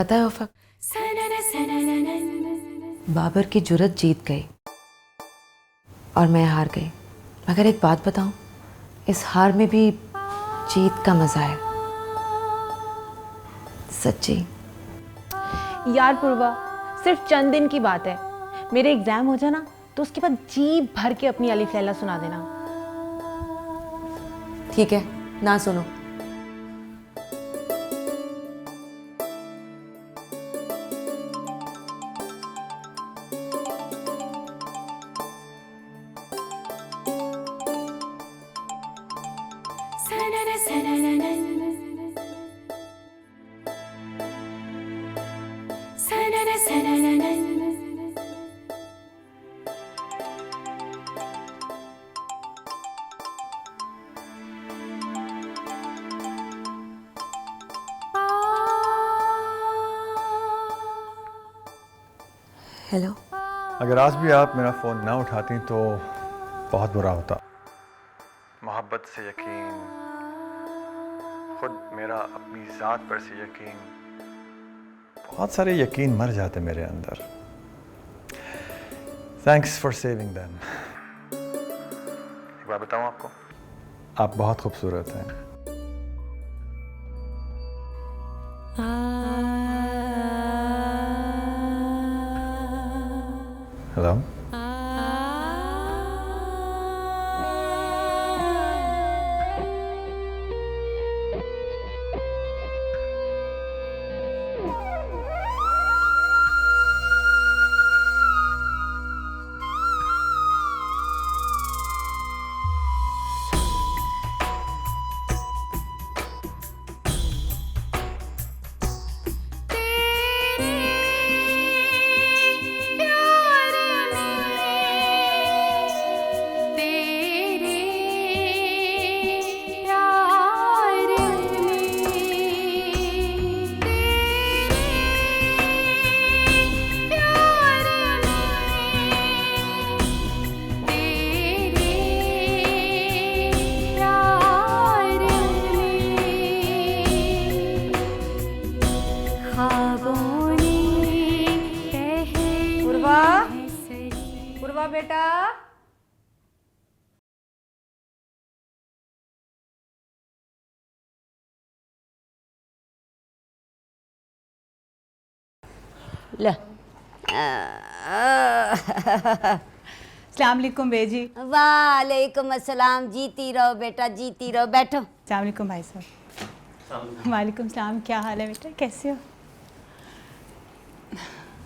पता है उफक, बाबर की जुर्रत जीत गई और मैं हार गई। मगर एक बात बताऊं, इस हार में भी जीत का मजा है, सच्ची। यार पूर्वा, सिर्फ चंद दिन की बात है। मेरे एग्जाम हो जाए ना तो उसके बाद जी भर के अपनी अलिफ लैला सुना देना। ठीक है, ना सुनो। हेलो। अगर आज भी आप मेरा फ़ोन ना उठाती तो बहुत बुरा होता। मोहब्बत से यकीन, खुद मेरा अपनी ज़ात पर से यकीन, बहुत सारे यकीन मर जाते मेरे अंदर। Thanks for saving them. एक बात बताऊं आपको, आप बहुत खूबसूरत हैं। हेलो। पूर्वा बेटा, ले। अस्सलाम वालेकुम बेजी। वालेकुम अस्सलाम। जीती रहो बेटा, जीती रहो। बैठो। अस्सलाम वालेकुम भाई साहब। वालेकुम सलाम। क्या हाल है बेटा, कैसे हो?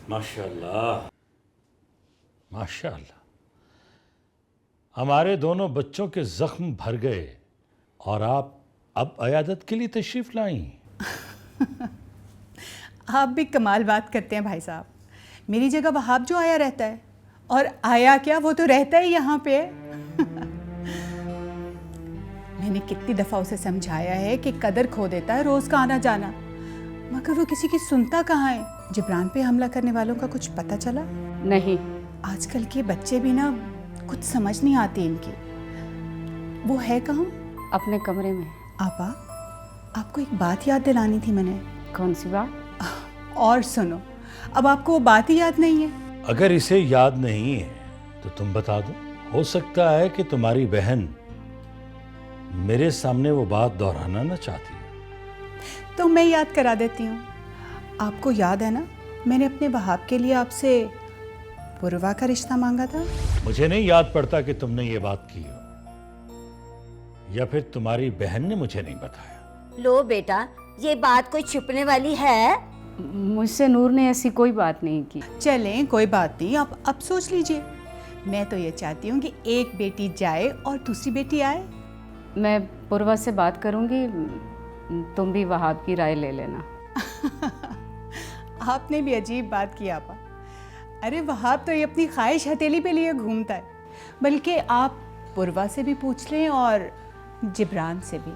माशाल्लाह माशाल्लाह, हमारे दोनों बच्चों के जख्म भर गए और आप अब अयादत के लिए तशरीफ लाई। आप भी कमाल बात करते हैं भाई साहब। मेरी जगह वहाब जो आया रहता है, और आया क्या, वो तो रहता ही यहाँ पे है। मैंने कितनी दफ़ा उसे समझाया है कि कदर खो देता है रोज़ का आना जाना, मगर वो किसी की सुनता कहाँ है। जिब्रान पे हमला करने वालों का कुछ पता चला? नहीं। आजकल के बच्चे भी ना, कुछ समझ नहीं आती इनकी। वो है कहाँ? अपने कमरे में। आपा, आपको एक बात याद दिलानी थी मैंने। कौन सी बात? और सुनो, अब आपको वो बात ही याद नहीं है। अगर इसे याद नहीं है तो तुम बता दो, हो सकता है कि तुम्हारी बहन मेरे सामने वो बात दोहराना ना चाहती है। तो मैं याद करा देती हूँ। आपको याद है ना, मैंने अपने वहाब के लिए आपसे पूर्वा का रिश्ता मांगा था। मुझे नहीं याद पड़ता कि तुमने ये बात की हो, या फिर तुम्हारी बहन ने मुझे नहीं बताया। लो बेटा, ये बात कोई छुपने वाली है? मुझसे नूर ने ऐसी कोई बात नहीं की। चलें, कोई बात नहीं, आप अब सोच लीजिए। मैं तो ये चाहती हूँ कि एक बेटी जाए और दूसरी बेटी आए। मैं पूर्वा से बात करूँगी, तुम भी वहाब की राय ले लेना। आपने भी अजीब बात की आपा। अरे वहाब तो ये अपनी ख्वाहिश हथेली पे लिए घूमता है, बल्कि आप पूर्वा से भी पूछ लें और जिब्रान से भी।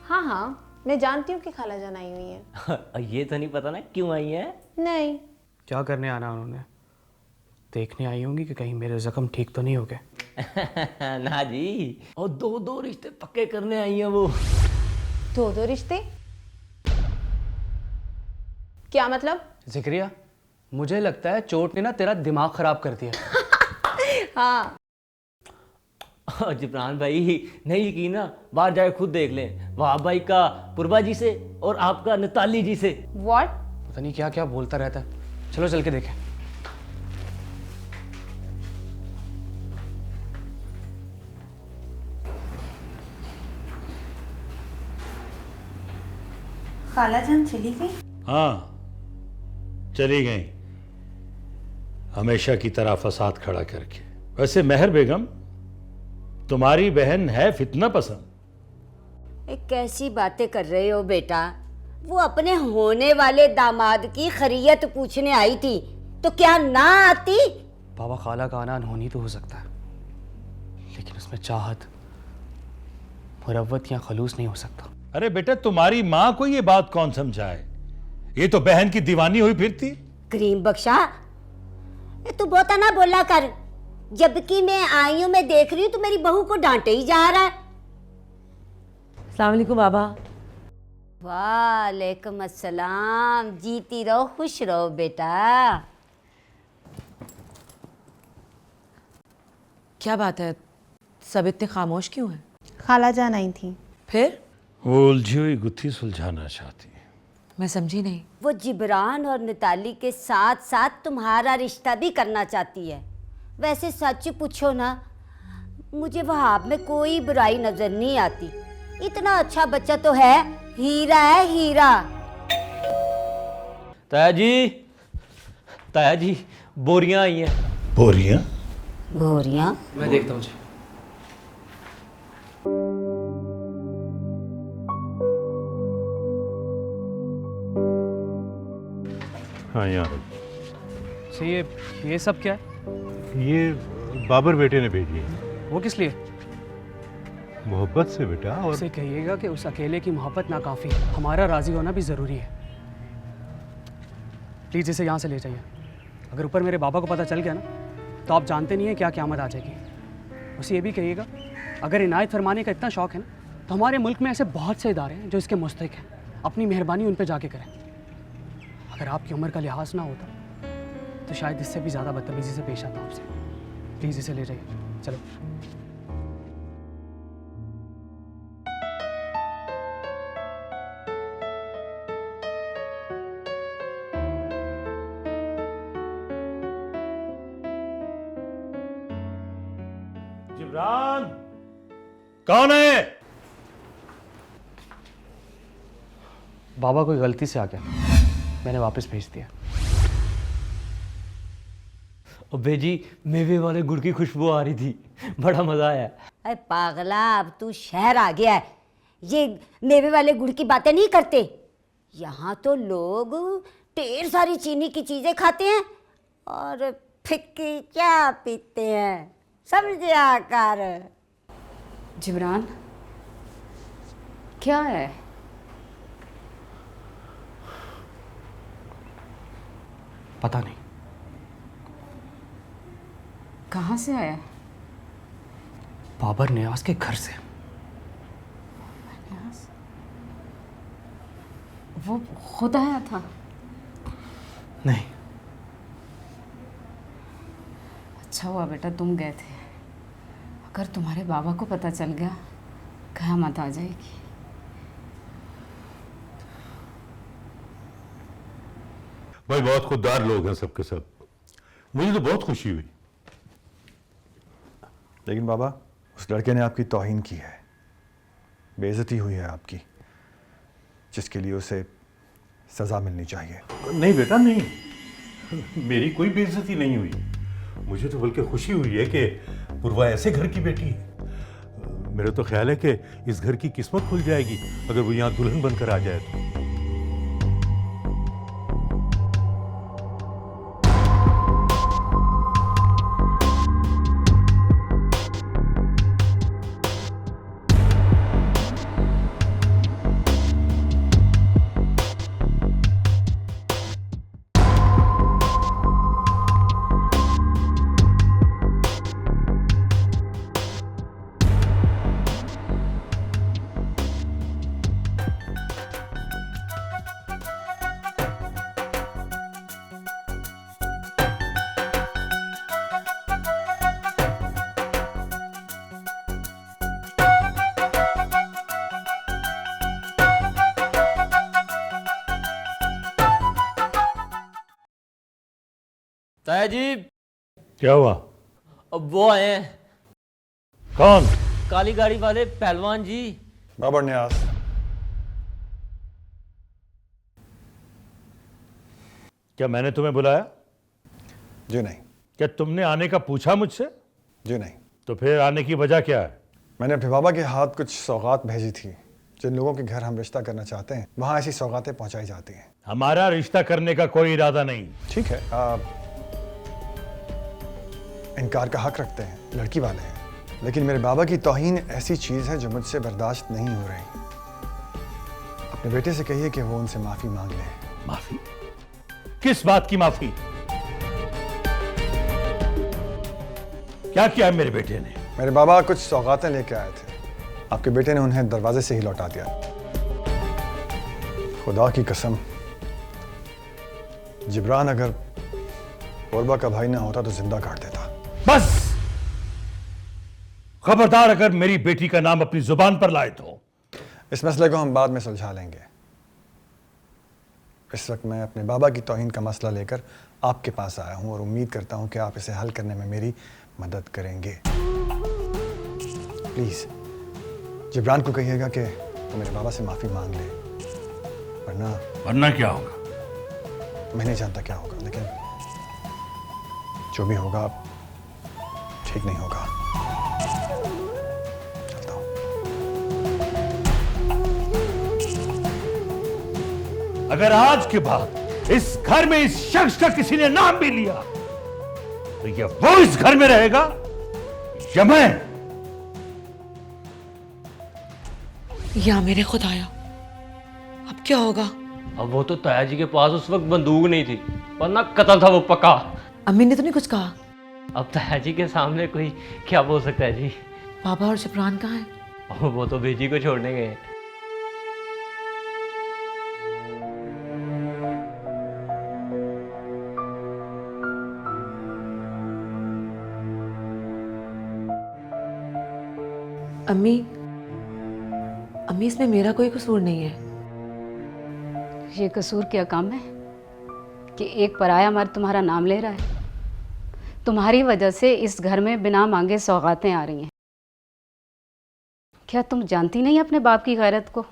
हाँ हाँ, मैं जानती हूँ कि खाला जान आई हुई है। ये तो नहीं पता ना क्यों आई है। नहीं। क्या करने आना उन्होंने? देखने आई होंगी कि कहीं मेरे जख्म ठीक तो नहीं हो गए। ना जी, और दो रिश्ते पक्के करने आई हैं वो। दो रिश्ते? क्या मतलब? जिक्रिया, मुझे लगता है चोट ने ना तेरा दिमाग खराब कर दिया। हाँ। जिब्रान भाई नहीं यकीन ना, बाहर जाके खुद देख लें। वहाब भाई का पूर्वा जी से और आपका नताली जी से। What? पता नहीं क्या क्या बोलता रहता है। चलो चल के देखें। खालाजान चली गई? हाँ, चली गई, हमेशा की तरह फसाद खड़ा करके। वैसे मेहर बेगम, तुम्हारी बहन है फितना पसंद। कैसी बातें कर रहे हो बेटा? वो अपने होने वाले दामाद की खैरियत पूछने आई थी, तो क्या ना आती? बाबा, खाला का आना अनहोनी तो हो सकता है, लेकिन उसमें चाहत, मुरव्वत या खलूस नहीं हो सकता। अरे बेटा, तुम्हारी माँ को ये बात कौन समझाए? ये तो बहन की दीवानी हुई फिरती। करीम बख्शा, तू बहुता ना बोला कर। जबकि मैं आई हूं, मैं देख रही हूँ तो मेरी बहू को डांटे ही जा रहा है। अस्सलाम वालेकुम बाबा। वालेकुम अस्सलाम। जीती रहो, खुश रहो बेटा। क्या बात है, सब इतने खामोश क्यों हैं? खालाजान आई थी। फिर? वो उलझी हुई गुत्थी सुलझाना चाहती है। मैं समझी नहीं। वो जिब्रान और निताली के साथ साथ तुम्हारा रिश्ता भी करना चाहती है। वैसे सच पूछो ना, मुझे वहाब में कोई बुराई नजर नहीं आती। इतना अच्छा बच्चा तो है, हीरा है हीरा। ताया जी बोरियां आई हैं। बोरियां? बोरियां? मैं देखता हूँ जी। हाँ यार, अच्छा, ये सब क्या है? ये बाबर बेटे ने भेजी है। वो किस लिए? मोहब्बत से बेटा। और उसे कहिएगा कि उस अकेले की मोहब्बत नाकाफी, हमारा राजी होना भी ज़रूरी है। प्लीज़ इसे यहाँ से ले जाइए। अगर ऊपर मेरे बाबा को पता चल गया ना, तो आप जानते नहीं हैं क्या क़यामत आ जाएगी। उसे ये भी कहिएगा, अगर इनायत फरमाने का इतना शौक़ है ना, तो हमारे मुल्क में ऐसे बहुत से इदारे हैं जो इसके मुस्तहिक हैं। अपनी मेहरबानी उन पर जाके करें। अगर आपकी उम्र का लिहाज ना होता तो शायद इससे भी ज़्यादा बदतमीज़ी से पेश आता आपसे। प्लीज़ इसे ले जाइए। चलो। जिब्रान, कौन है? बाबा कोई गलती से आ गया, मैंने वापस भेज दिया। अबे जी, मेवे वाले गुड़ की खुशबू आ रही थी, बड़ा मजा आया। अरे पागला, अब तू शहर आ गया है, ये मेवे वाले गुड़ की बातें नहीं करते। यहाँ तो लोग ढेर सारी चीनी की चीजें खाते हैं और फिक्की क्या पीते हैं, समझे कर। जिब्रान, क्या है? पता नहीं। कहाँ से आया? बाबर नियाज के घर से। वो खुद आया था? नहीं। अच्छा हुआ बेटा तुम गए थे, अगर तुम्हारे बाबा को पता चल गया, क़यामत आ जाएगी। भाई बहुत खुददार लोग हैं सबके सब। मुझे तो बहुत खुशी हुई। लेकिन बाबा, उस लड़के ने आपकी तौहीन की है, बेइज्जती हुई है आपकी, जिसके लिए उसे सज़ा मिलनी चाहिए। नहीं बेटा नहीं, मेरी कोई बेइज्जती नहीं हुई। मुझे तो बल्कि खुशी हुई है कि पूर्वा ऐसे घर की बेटी है। मेरा तो ख्याल है कि इस घर की किस्मत खुल जाएगी अगर वो यहाँ दुल्हन बनकर आ जाए तो। ताया जी, क्या हुआ? अब वो आए हैं, कौन? काली गाड़ी वाले पहलवान जी। बाबर न्यास, क्या मैंने तुम्हें बुलाया? जी नहीं। क्या तुमने आने का पूछा मुझसे? जी नहीं। तो फिर आने की वजह क्या है? मैंने अपने बाबा के हाथ कुछ सौगात भेजी थी। जिन लोगों के घर हम रिश्ता करना चाहते हैं वहाँ ऐसी सौगातें पहुँचाई जाती हैं। हमारा रिश्ता करने का कोई इरादा नहीं। ठीक है, आप इनकार का हक रखते हैं, लड़की वाले हैं, लेकिन मेरे बाबा की तौहीन ऐसी चीज़ है जो मुझसे बर्दाश्त नहीं हो रही। अपने बेटे से कहिए कि वो उनसे माफ़ी मांग ले। माफी? किस बात की माफी? क्या किया है मेरे बेटे ने? मेरे बाबा कुछ सौगातें लेके आए थे, आपके बेटे ने उन्हें दरवाजे से ही लौटा दिया। खुदा की कसम, जिब्रान अगर पूर्वा का भाई ना होता तो जिंदा काट देता। बस खबरदार, अगर मेरी बेटी का नाम अपनी जुबान पर लाए तो। इस मसले को हम बाद में सुलझा लेंगे। इस वक्त मैं अपने बाबा की तौहीन का मसला लेकर आपके पास आया हूं और उम्मीद करता हूं कि आप इसे हल करने में मेरी मदद करेंगे। प्लीज जिब्रान को कहिएगा कि वो मेरे बाबा से माफी मांग ले, वरना क्या होगा? मैं नहीं जानता क्या होगा, लेकिन जो भी होगा ठीक नहीं होगा। चलता हूं। अगर आज के बाद इस घर में इस शख्स का किसी ने नाम भी लिया तो ये वो इस घर में रहेगा या मैं? या मेरे खुदाया, अब क्या होगा? अब वो तो ताया जी के पास उस वक्त बंदूक नहीं थी, वरना कत्ल था वो पक्का। अम्मी ने तो नहीं कुछ कहा? अब ताया जी के सामने कोई क्या बोल सकता है जी? बाबा और जिब्रान कहाँ हैं? वो तो बेजी को छोड़ने गए। अम्मी, अम्मी इसमें मेरा कोई कसूर नहीं है। ये कसूर क्या काम है कि एक पराया मर्द तुम्हारा नाम ले रहा है? तुम्हारी वजह से इस घर में बिना मांगे सौगातें आ रही हैं। क्या तुम जानती नहीं अपने बाप की गैरत को?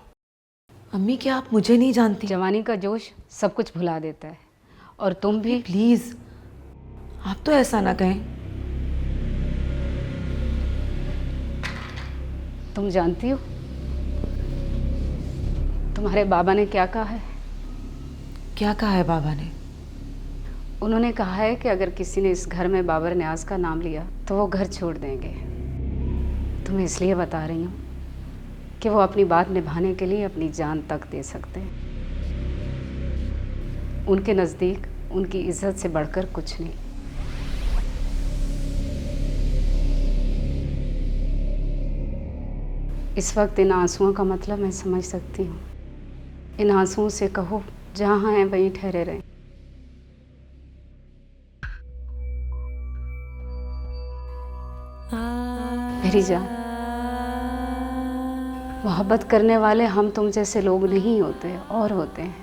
अम्मी, क्या आप मुझे नहीं जानती? जवानी का जोश सब कुछ भुला देता है, और तुम भी। प्लीज आप तो ऐसा ना कहें। तुम जानती हो तुम्हारे बाबा ने क्या कहा है? क्या कहा है बाबा ने? उन्होंने कहा है कि अगर किसी ने इस घर में बाबर न्याज का नाम लिया तो वो घर छोड़ देंगे। तुम्हें इसलिए बता रही हूँ कि वो अपनी बात निभाने के लिए अपनी जान तक दे सकते हैं। उनके नज़दीक उनकी इज्जत से बढ़कर कुछ नहीं। इस वक्त इन आंसुओं का मतलब मैं समझ सकती हूँ। इन आंसुओं से कहो जहाँ हैं वहीं ठहरे रहें। मेरी जान, मोहब्बत करने वाले हम तुम जैसे लोग नहीं होते और होते हैं।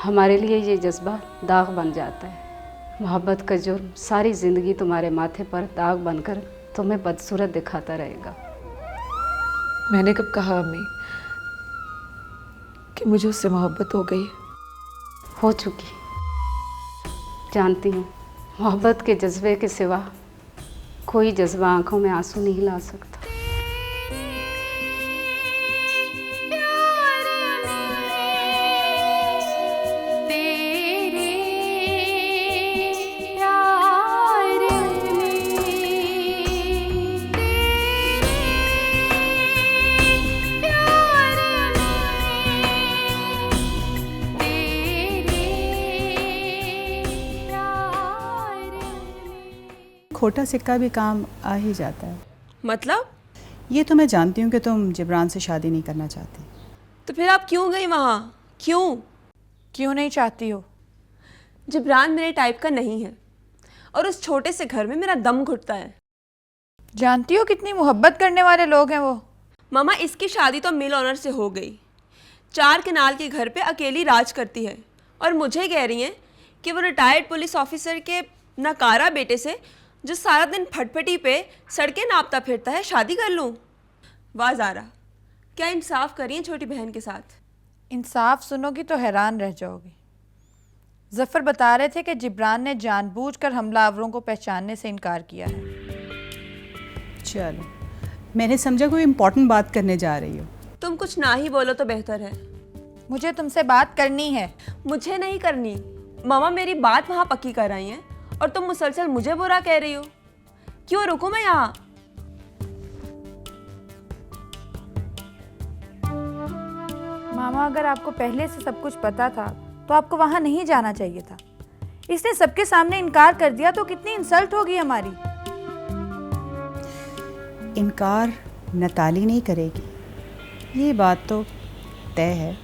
हमारे लिए ये जज्बा दाग बन जाता है। मोहब्बत का जुर्म सारी ज़िंदगी तुम्हारे माथे पर दाग बनकर तुम्हें बदसूरत दिखाता रहेगा। मैंने कब कहा अम्मी कि मुझे उससे मोहब्बत हो गई? हो चुकी। जानती हूँ, मोहब्बत के जज्बे के सिवा कोई जज्बा आंखों में आंसू नहीं ला सकता। खोटा सिक्का भी काम आ ही जाता है। मतलब? ये तो मैं जानती हूँ कि तुम जिब्रान से शादी नहीं करना चाहती। तो फिर आप क्यों गई वहाँ? क्यों नहीं चाहती हो? जिब्रान मेरे टाइप का नहीं है और उस छोटे से घर में मेरा दम घुटता है। जानती हो कितनी मोहब्बत करने वाले लोग हैं वो। मामा, इसकी शादी तो मिल ऑनर से हो गई। 4 कनाल के घर पे अकेली राज करती है और मुझे कह रही हैं कि वो रिटायर्ड पुलिस ऑफिसर के नकारा बेटे से जो सारा दिन फटफटी पे सड़कें नापता फिरता है, शादी कर लूं? वाह ज़ारा, क्या इंसाफ करिए छोटी बहन के साथ। इंसाफ सुनोगी तो हैरान रह जाओगी। जफ़र बता रहे थे कि जिब्रान ने जानबूझकर हमलावरों को पहचानने से इनकार किया है। चलो, मैंने समझा कोई इम्पोर्टेंट बात करने जा रही हो। तुम कुछ ना ही बोलो तो बेहतर है। मुझे तुमसे बात करनी है। मुझे नहीं करनी। मामा मेरी बात वहाँ पक्की कर रही हैं और तुम मुसलसल मुझे बुरा कह रही हो। क्यों रुकूं मैं यहाँ? मामा, अगर आपको पहले से सब कुछ पता था तो आपको वहाँ नहीं जाना चाहिए था। इसने सबके सामने इनकार कर दिया तो कितनी इंसल्ट होगी हमारी। इनकार नताली नहीं करेगी, ये बात तो तय है।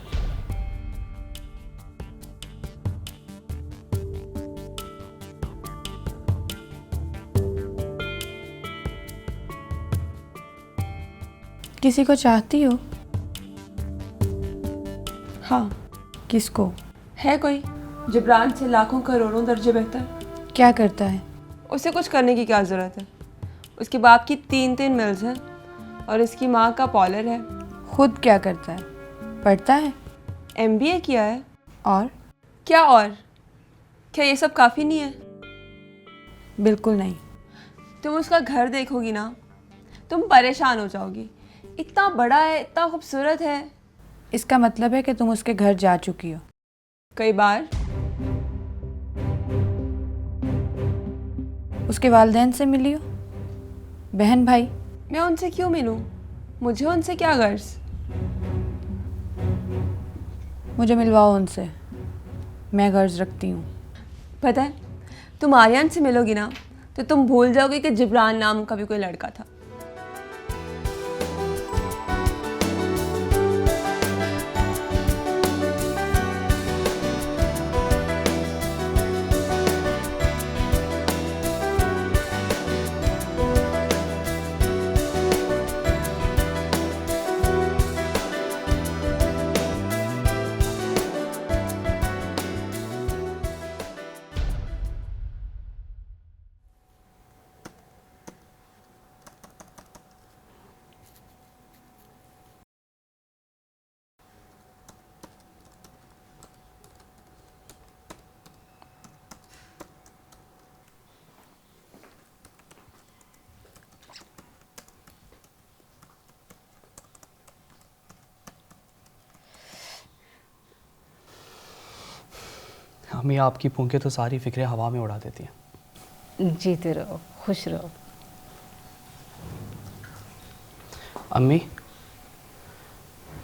किसी को चाहती हो? हाँ। किसको? है कोई जिब्रान से लाखों करोड़ों दर्जे बेहतर। क्या करता है? उसे कुछ करने की क्या ज़रूरत है? उसके बाप की 3 मिल्स हैं और इसकी माँ का पॉलर है। खुद क्या करता है? पढ़ता है? MBA किया है। और? क्या और? क्या ये सब काफ़ी नहीं है? बिल्कुल नहीं। तुम उसका घर देखोगी ना, तुम परेशान हो जाओगी। इतना बड़ा है, इतना खूबसूरत है। इसका मतलब है कि तुम उसके घर जा चुकी हो? कई बार। उसके वालिदैन से मिली हो? बहन भाई? मैं उनसे क्यों मिलूं? मुझे उनसे क्या गर्ज? मुझे मिलवाओ उनसे, मैं गर्ज रखती हूँ। पता है, तुम आर्यन से मिलोगी ना तो तुम भूल जाओगे कि जिब्रान नाम का भी कोई लड़का था। अम्मी, आपकी फूंकें तो सारी फिक्रें हवा में उड़ा देती हैं। जीते रहो, खुश रहो। अम्मी,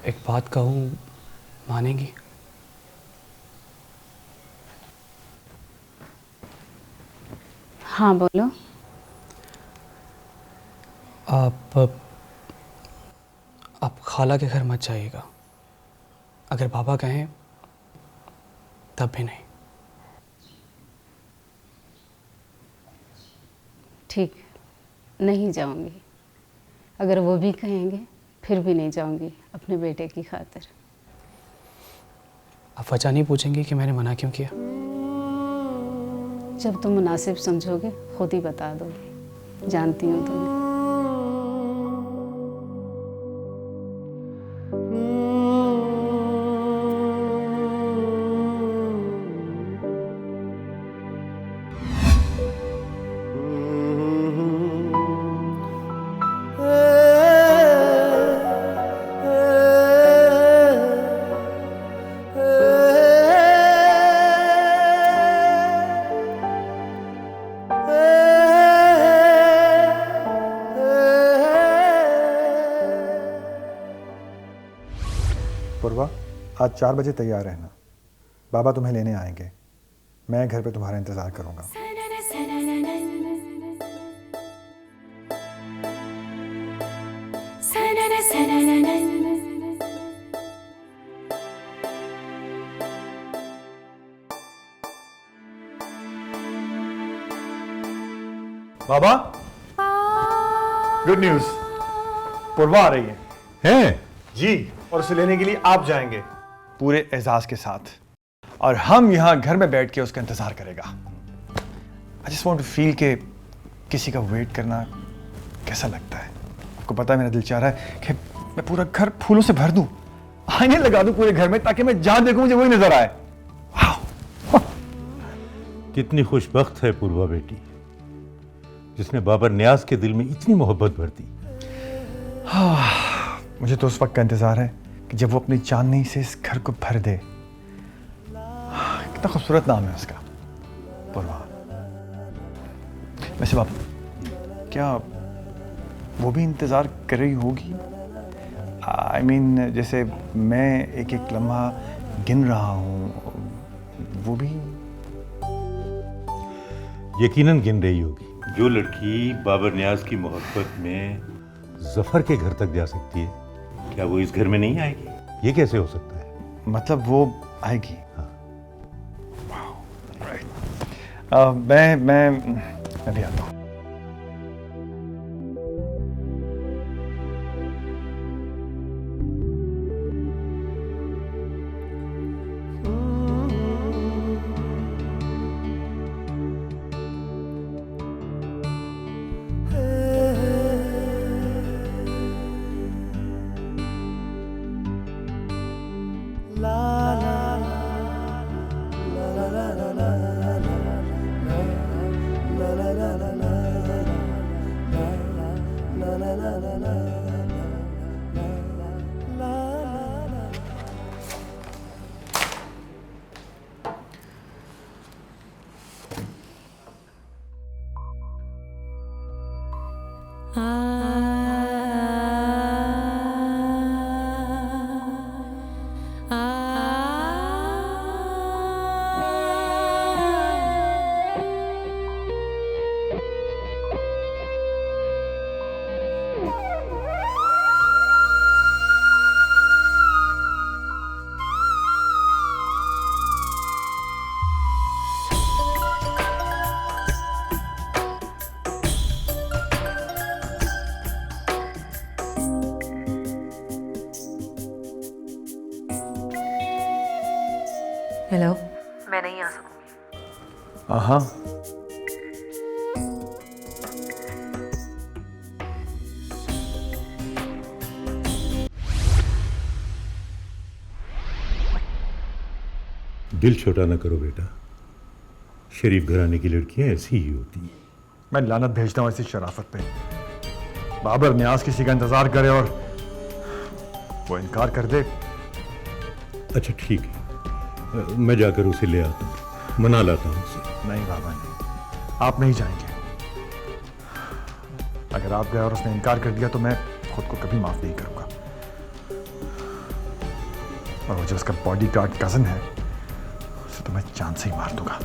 एक बात कहूँ, मानेंगी? हाँ बोलो। आप खाला के घर मत जाइएगा। अगर पापा कहें तब भी नहीं। ठीक, नहीं जाऊंगी। अगर वो भी कहेंगे फिर भी नहीं जाऊंगी, अपने बेटे की खातिर। आप वजह नहीं पूछेंगी कि मैंने मना क्यों किया? जब तुम मुनासिब समझोगे खुद ही बता दोगे। जानती हूँ तुम्हें। पूर्वा, आज 4 बजे तैयार रहना। बाबा तुम्हें लेने आएंगे। मैं घर पे तुम्हारा इंतज़ार करूँगा। बाबा, गुड न्यूज़, पूर्वा आ रही है। हैं? जी, और उसे लेने के लिए आप जाएंगे पूरे एजाज के साथ, और हम यहाँ घर में बैठ के उसका इंतजार करेगा। I just want to feel कि किसी का वेट करना कैसा लगता है। आपको पता है मेरा दिल चाह रहा है कि मैं पूरा घर फूलों से भर दूं, आईने लगा दूं पूरे घर में, ताकि मैं जहां देखूं मुझे वही नजर आए। कितनी खुशबख्त है पूर्वा बेटी, जिसने बाबर नियाज के दिल में इतनी मोहब्बत भर दी। मुझे तो उस वक्त का इंतजार है कि जब वो अपनी चांदनी से इस घर को भर दे। कितना खूबसूरत नाम है उसका, पूर्वा। वैसे बाबू, क्या वो भी इंतजार कर रही होगी? आई मीन जैसे मैं एक एक लम्हा गिन रहा हूँ, वो भी यकीनन गिन रही होगी। जो लड़की बाबर नियाज की मोहब्बत में जफर के घर तक जा सकती है, क्या वो इस घर में नहीं आएगी? ये कैसे हो सकता है? मतलब वो आएगी? हाँ। राइट। मैं भी आता हूँ। हेलो। मैं नहीं आ सकूंगी। हाँ, दिल छोटा ना करो बेटा, शरीफ घराने की लड़कियां ऐसी ही होती हैं। मैं लानत भेजता हूँ ऐसी शराफत पे। बाबर नियाज किसी का इंतजार करे और वो इनकार कर दे। अच्छा ठीक है, मैं जाकर उसे ले आता हूँ, मना लाता हूँ उसे। नहीं बाबा नहीं, आप नहीं जाएंगे। अगर आप गए और उसने इनकार कर दिया तो मैं खुद को कभी माफ नहीं करूंगा। और वो जो उसका बॉडीगार्ड कजन है, उसे तो मैं जान से ही मार दूंगा।